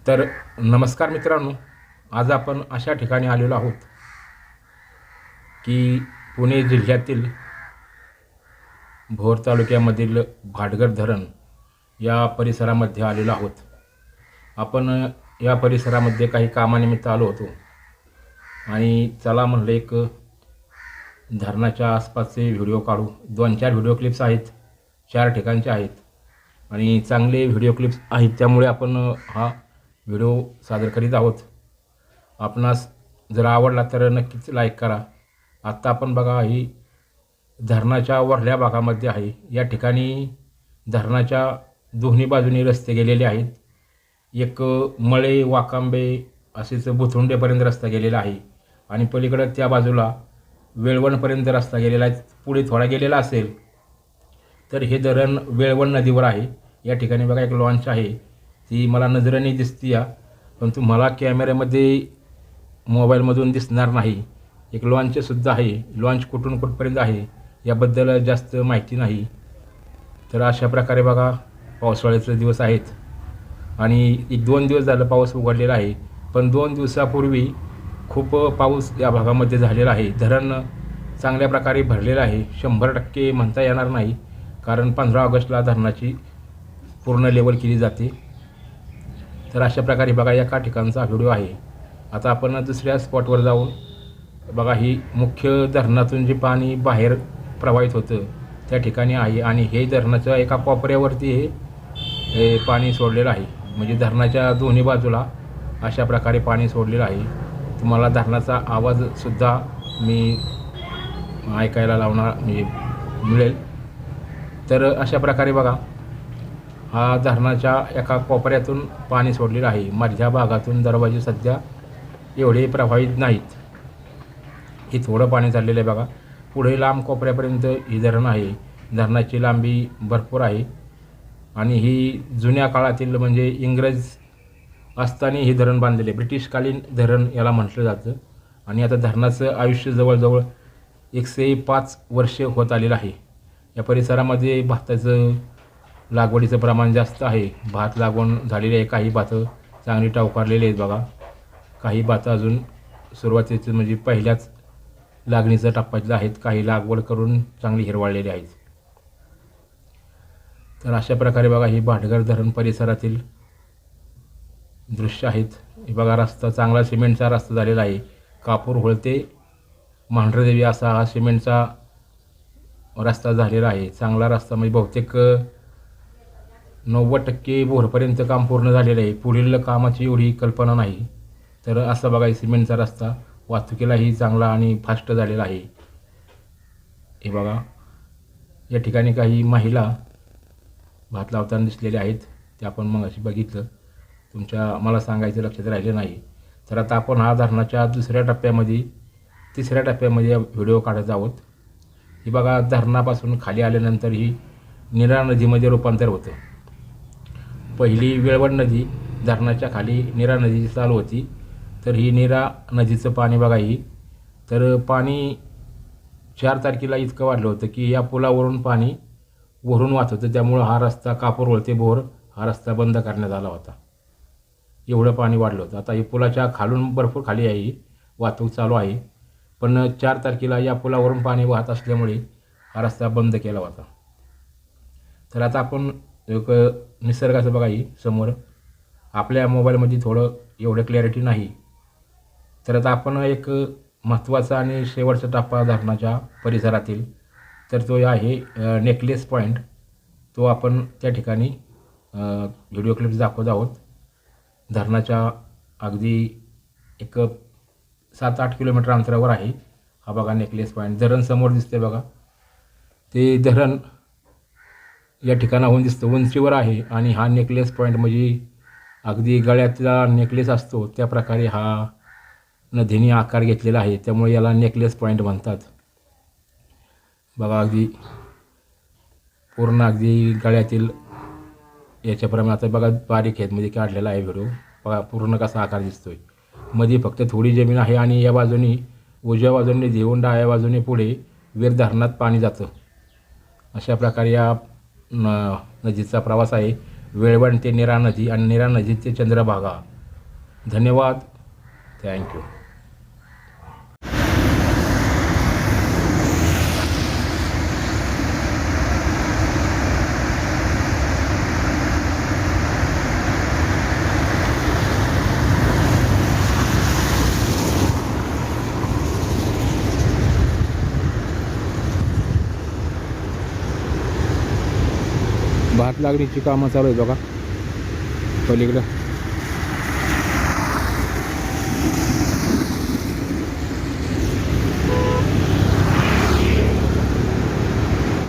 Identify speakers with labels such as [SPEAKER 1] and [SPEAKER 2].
[SPEAKER 1] तर नमस्कार मित्रांनो, आज आपण अशा ठिकाणी आलेलो आहोत की पुणे जिल्ह्यातील भोर तालुक्यामधील भाटघर धरण या परिसरामध्ये आलेलो आहोत. आपण या परिसरामध्ये काही कामानिमित्त आलो होतो आणि चला म्हणलं एक धरणाच्या आसपासचे व्हिडिओ काढू. 2-4 व्हिडिओ क्लिप्स आहेत, 4 ठिकाणचे आहेत आणि चांगले व्हिडिओ क्लिप्स आहेत, त्यामुळे आपण हा व्हिडिओ सादर करीत आहोत. आपणास जर आवडला तर नक्कीच लाईक करा. आत्ता आपण बघा ही धरणाच्या वरल्या भागामध्ये आहे. या ठिकाणी धरणाच्या दोन्ही बाजूनी रस्ते गेलेले आहेत. एक मळे वाकांबे असेच बुथुंडेपर्यंत रस्ता गेलेला आहे आणि पलीकडं त्या बाजूला वेळवणपर्यंत रस्ता गेलेला आहे. पुढे थोडा गेलेला असेल तर हे धरण वेळवण नदीवर आहे. या ठिकाणी बघा एक लॉन्च आहे, ती मला नजरेने दिसती या, पण तुम्हाला कॅमेऱ्यामध्ये मोबाईलमधून दिसणार नाही. एक लॉन्चसुद्धा आहे. लॉन्च कुठून कुठपर्यंत आहे याबद्दल जास्त माहिती नाही. तर अशा प्रकारे बघा पावसाळ्याचे दिवस आहेत आणि 1-2 दिवस झालं पाऊस उघडलेला आहे, पण 2 दिवसापूर्वी खूप पाऊस या भागामध्ये झालेला आहे. धरण चांगल्या प्रकारे भरलेलं आहे. 100% म्हणता येणार नाही, कारण 15 ऑगस्टला धरणाची पूर्ण लेवल केली जाते. तर अशा प्रकारे बघा एका ठिकाणचा व्हिडिओ आहे. आता आपण दुसऱ्या स्पॉटवर जाऊन बघा ही मुख्य धरणातून जे पाणी बाहेर प्रवाहित होतं त्या ठिकाणी आहे आणि हे धरणाच्या एका कोपऱ्यावरती हे पाणी सोडलेलं आहे. म्हणजे धरणाच्या दोन्ही बाजूला अशा प्रकारे पाणी सोडलेलं आहे. तुम्हाला धरणाचा आवाजसुद्धा मी ऐकायला लावणार मिळेल. तर अशा प्रकारे बघा हा धरणाच्या एका कोपऱ्यातून पाणी सोडलेलं आहे. मधल्या भागातून दरवाजे सध्या एवढे प्रभावित नाहीत. हे थोडं पाणी चाललेलं आहे बघा. पुढे लांब कोपऱ्यापर्यंत ही धरण आहे. धरणाची लांबी भरपूर आहे आणि ही जुन्या काळातील म्हणजे इंग्रज असताना हे धरण बांधलेले, ब्रिटिशकालीन धरण याला म्हटलं जातं. आणि आता धरणाचं आयुष्य जवळजवळ 105 वर्ष होत आलेलं आहे. या परिसरामध्ये भाताचं लागवडीचं प्रमाण जास्त आहे. भात लागवड झालेली आहे. काही भातं चांगली टावकारलेली आहेत बघा. काही भातं अजून सुरुवातीचं म्हणजे पहिल्याच लागणीचं टप्प्यातलं आहेत. काही लागवड करून चांगली हिरवाळलेली आहेत. तर अशा प्रकारे बघा ही भाटघर धरण परिसरातील दृश्य आहेत. हे बघा रस्ता चांगला सिमेंटचा रस्ता झालेला आहे. कापूर होळते मांढरदेवी असा हा सिमेंटचा रस्ता झालेला आहे. चांगला रस्ता म्हणजे बहुतेक 90% भोरपर्यंत काम पूर्ण झालेलं आहे. पुढील कामाची एवढी कल्पना नाही. तर असा बघा सिमेंटचा रस्ता वाहतुकीलाही चांगला आणि फास्ट झालेला आहे. हे बघा या ठिकाणी काही महिला भात लावताना दिसलेल्या आहेत. ते आपण मग अशी बघितलं, मला सांगायचं लक्षात राहिले नाही. तर आता आपण हा धरणाच्या तिसऱ्या टप्प्यामध्ये व्हिडिओ काढत आहोत. ही बघा धरणापासून खाली आल्यानंतर ही नीरा नदीमध्ये रूपांतर होतं. पहिली वेळवण नदी धरणाच्या खाली नीरा नदीची चालू होती. तर ही नीरा नदीचं पाणी बघा ही, तर पाणी 4 तारखेला इतकं वाढलं होतं की या पुलावरून पाणी वरून वाहत होतं. त्यामुळं हा रस्ता कापूर वळते भोर हा रस्ता बंद करण्यात आला होता. एवढं पाणी वाढलं होतं. आता ही पुलाच्या खालून भरपूर खाली आहे, वाहतूक चालू आहे, पण 4 तारखेला या पुलावरून पाणी वाहत असल्यामुळे हा रस्ता बंद केला होता. तर आता आपण एक निसर्गाचं बघा ही समोर, आपल्या मोबाईलमध्ये थोडं एवढं क्लॅरिटी नाही. तर आता आपण एक महत्त्वाचा आणि शेवटचा टप्पा धरणाच्या परिसरातील, तर तो आहे नेकलेस पॉईंट. तो आपण त्या ठिकाणी व्हिडिओ क्लिप्स दाखवत आहोत. धरणाच्या अगदी एक 7-8 किलोमीटर अंतरावर आहे हा बघा नेकलेस पॉईंट. धरण समोर दिसते बघा. ते धरण या ठिकाणाहून दिसतं, उंचीवर आहे आणि हा नेकलेस पॉईंट म्हणजे अगदी गळ्यातला नेकलेस असतो त्या प्रकारे हा नदीने आकार घेतलेला आहे. त्यामुळे याला नेकलेस पॉईंट म्हणतात. बघा अगदी पूर्ण अगदी गळ्यातील याच्याप्रमाणे आता बघा बारीक आहेत म्हणजे काढलेला आहे व्हिडिओ. बघा पूर्ण कसा आकार दिसतोय. मध्ये फक्त थोडी जमीन आहे आणि या बाजूनी उजव्या बाजूने देऊन डाव्या बाजूने पुढे वीर धरणात पाणी जातं. अशा प्रकारे या नदीचा प्रवास आहे. वेळवण ते नीरा नदी आणि नीरा नदी ते चंद्रभागा धन्यवाद. थँक्यू. भात लागणीची कामं चालू आहेत बघा पलीकडं.